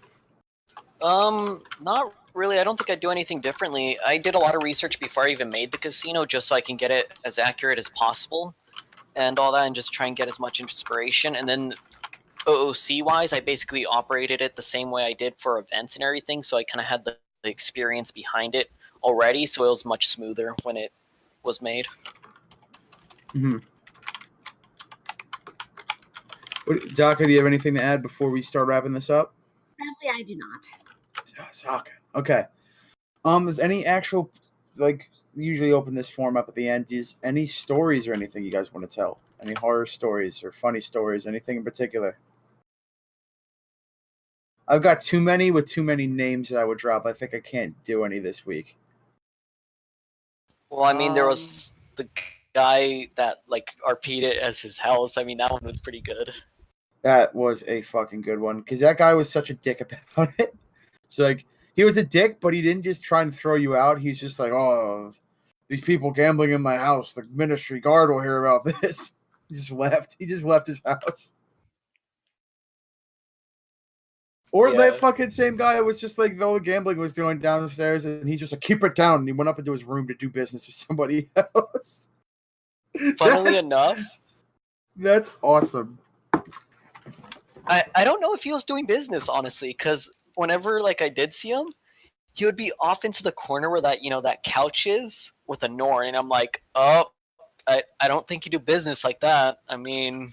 Not really. I don't think I'd do anything differently. I did a lot of research before I even made the casino, just so I can get it as accurate as possible, and all that, and just try and get as much inspiration. And then OOC wise, I basically operated it the same way I did for events and everything, so I kind of had the experience behind it already, so it was much smoother when it was made. Mm-hmm. Zaka, do you have anything to add before we start wrapping this up? Sadly, I do not. Zaka. Okay. Does any actual usually open this form up at the end? Is any stories or anything you guys want to tell? Any horror stories or funny stories? Anything in particular? I've got too many with too many names that I would drop. I think I can't do any this week. Well, I mean, there was the guy that RP'd it as his house. I mean, that one was pretty good. That was a fucking good one because that guy was such a dick about it. So he was a dick, but he didn't just try and throw you out. He's just like, oh, these people gambling in my house. The ministry guard will hear about this. He just left. He just left his house. Or Yeah. that fucking same guy was just like all the gambling was doing downstairs, and he's just like, keep it down. And he went up into his room to do business with somebody else. Funnily enough, that's awesome. I don't know if he was doing business, honestly, because whenever like I did see him, he would be off into the corner where that that couch is with a Norn, and I'm like, oh, I don't think you do business like that. I mean,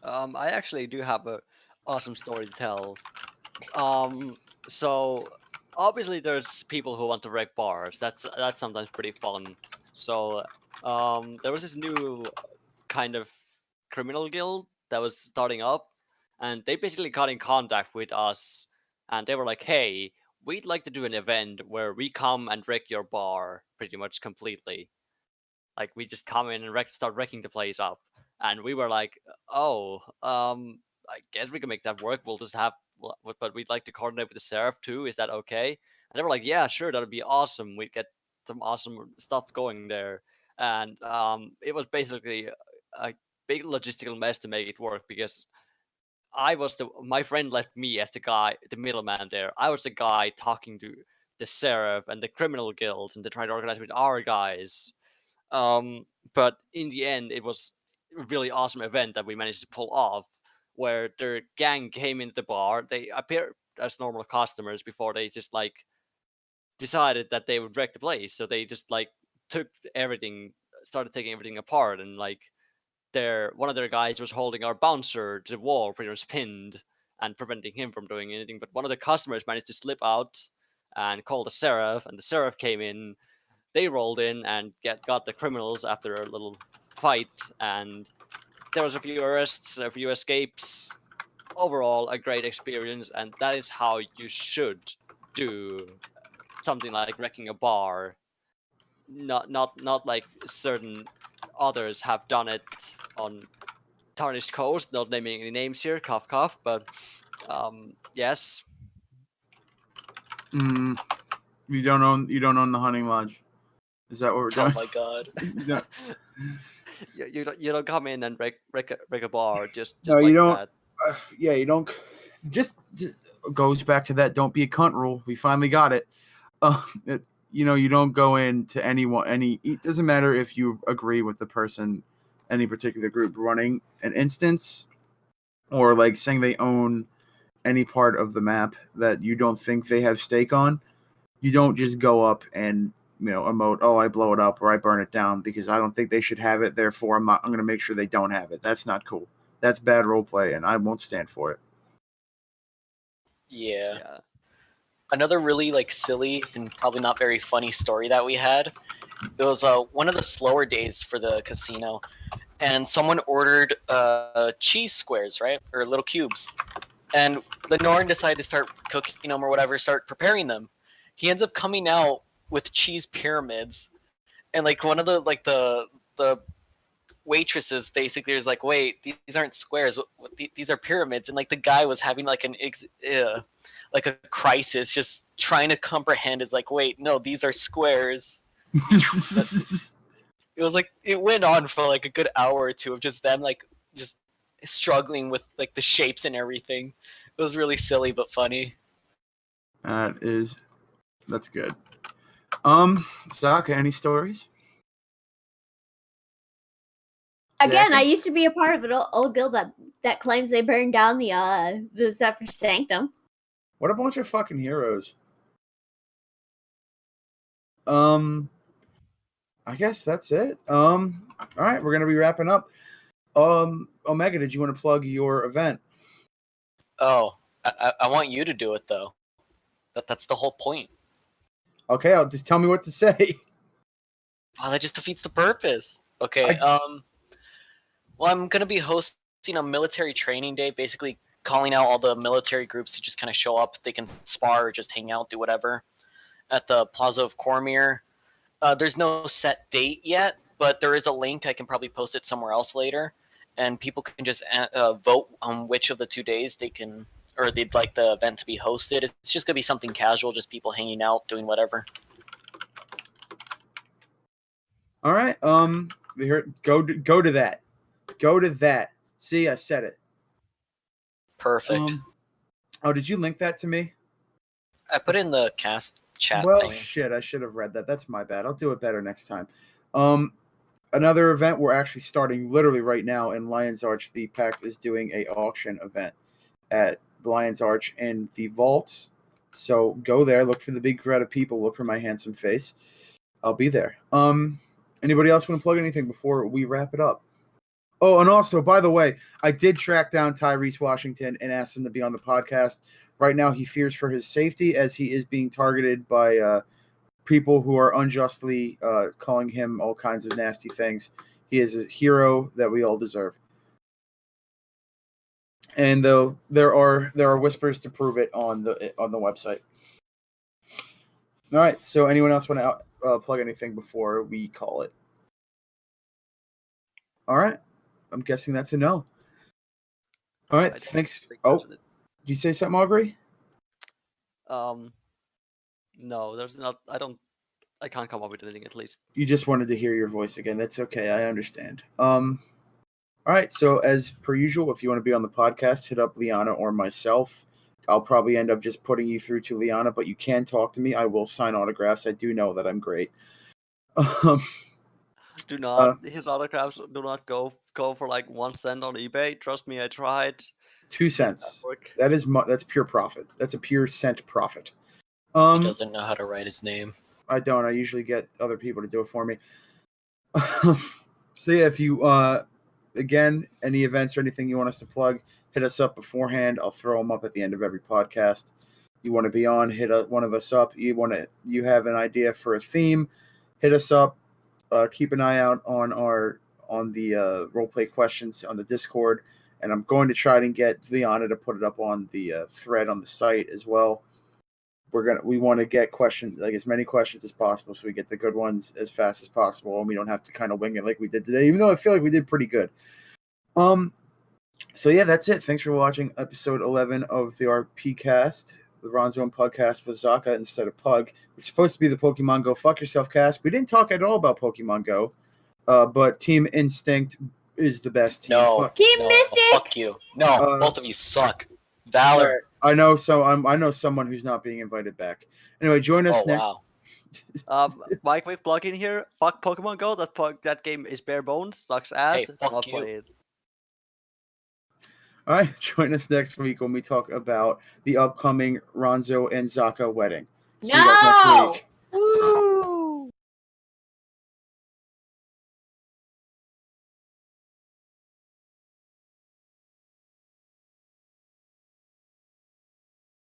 I actually do have a awesome story to tell. So obviously there's people who want to wreck bars. That's sometimes pretty fun. So there was this new kind of criminal guild that was starting up, and they basically got in contact with us, and they were like, "Hey, we'd like to do an event where we come and wreck your bar pretty much completely. Like we just come in and start wrecking the place up." And we were like, "Oh, I guess we can make that work. We'll just have, but we'd like to coordinate with the Seraph too. Is that okay?" And they were like, "Yeah, sure, that'd be awesome. We'd get some awesome stuff going there." And it was basically a big logistical mess to make it work because my friend left me as the guy, the middleman there. I was the guy talking to the Seraph and the criminal guilds, and they tried to organize with our guys. But in the end, it was a really awesome event that we managed to pull off, where their gang came into the bar. They appeared as normal customers before they just like decided that they would wreck the place. So they just like took everything, started taking everything apart, and like one of their guys was holding our bouncer to the wall, pretty much pinned, and preventing him from doing anything. But one of the customers managed to slip out and call the Seraph, and the Seraph came in. They rolled in and got the criminals after a little fight, and there was a few arrests, a few escapes. Overall, a great experience, and that is how you should do something like wrecking a bar. Not like certain others have done it on Tarnished Coast. Not naming any names here, cough cough, but yes. You don't own the hunting lodge. Is that what we're doing? oh my god. You don't come in and wreck a bar just No, like you don't. that. Yeah, you don't. Just goes back to that don't be a cunt rule. We finally got it. You don't go into it doesn't matter if you agree with the person, any particular group running an instance, or like saying they own any part of the map that you don't think they have stake on. You don't just go up and emote, oh, I blow it up or I burn it down because I don't think they should have it. Therefore, I'm going to make sure they don't have it. That's not cool. That's bad roleplay, and I won't stand for it. Yeah. Another really like silly and probably not very funny story that we had. It was one of the slower days for the casino, and someone ordered cheese squares, right, or little cubes, and the Norn decided to start cooking them or whatever, start preparing them. He ends up coming out with cheese pyramids, and like one of the waitresses basically is like, wait, these aren't squares, these are pyramids. And like the guy was having like like a crisis, just trying to comprehend. It's like, wait, no, these are squares. It was like, it went on for like a good hour or two of just them like just struggling with like the shapes and everything. It was really silly but funny. That's good. Saka, any stories? Again, Jackie? I used to be a part of an old guild that claims they burned down the Zephyr Sanctum. What a bunch of fucking heroes. I guess that's it. All right, we're gonna be wrapping up. Omega, did you want to plug your event? Oh, I want you to do it though. That's the whole point. Okay, I'll just tell me what to say. Oh, that just defeats the purpose. Okay. Well, I'm gonna be hosting a military training day, basically calling out all the military groups to just kind of show up. They can spar or just hang out, do whatever, at the Plaza of Cormier. There's no set date yet, but there is a link. I can probably post it somewhere else later, and people can just vote on which of the 2 days they'd like the event to be hosted. It's just gonna be something casual, just people hanging out, doing whatever. All right. Go to that. Go to that. See, I said it. Perfect. Did you link that to me? I put in the cast chat Well, thing. shit, I should have read that. That's my bad. I'll do it better next time. Another event we're actually starting literally right now in Lion's Arch. The Pact is doing a auction event at the Lion's Arch in the vaults. So go there, look for the big crowd of people, look for my handsome face. I'll be there. Anybody else want to plug anything before we wrap it up? Oh, and also, by the way, I did track down Tyrese Washington and asked him to be on the podcast. Right now, he fears for his safety as he is being targeted by people who are unjustly calling him all kinds of nasty things. He is a hero that we all deserve. And though there are whispers to prove it on the website. All right. So, anyone else want to plug anything before we call it? All right. I'm guessing that's a no. All right. Thanks. Oh, did you say something, Aubrey? No, there's not. I can't come up with anything at least. You just wanted to hear your voice again. That's okay. I understand. All right. So as per usual, if you want to be on the podcast, hit up Liana or myself. I'll probably end up just putting you through to Liana, but you can talk to me. I will sign autographs. I do know that I'm great. Do not. His autographs do not go for like 1 cent on eBay. Trust me, I tried. 2 cents. That's pure profit. That's a pure cent profit. He doesn't know how to write his name. I don't. I usually get other people to do it for me. So yeah, if you again, any events or anything you want us to plug, hit us up beforehand. I'll throw them up at the end of every podcast. You want to be on, hit one of us up. You have an idea for a theme, hit us up. Keep an eye out on the roleplay questions on the Discord, and I'm going to try to get Liana to put it up on the thread on the site as well. We want to get questions, like as many questions as possible, so we get the good ones as fast as possible, and we don't have to kind of wing it like we did today. Even though I feel like we did pretty good. So yeah, that's it. Thanks for watching episode 11 of the RPCast, the Ronzo and Podcast with Zaka instead of Pug. It's supposed to be the Pokemon Go Fuck Yourself cast. We didn't talk at all about Pokemon Go, but Team Instinct is the best team. No, Team Mystic. Fuck you. No, both of you suck. Valor. I know someone who's not being invited back. Anyway, join us next. Wow. My quick plug in here. Fuck Pokemon Go. That game is bare bones. Sucks ass. Hey, fuck not you. play it. All right, join us next week when we talk about the upcoming Ronzo and Zaka wedding. See you guys next week. Woo!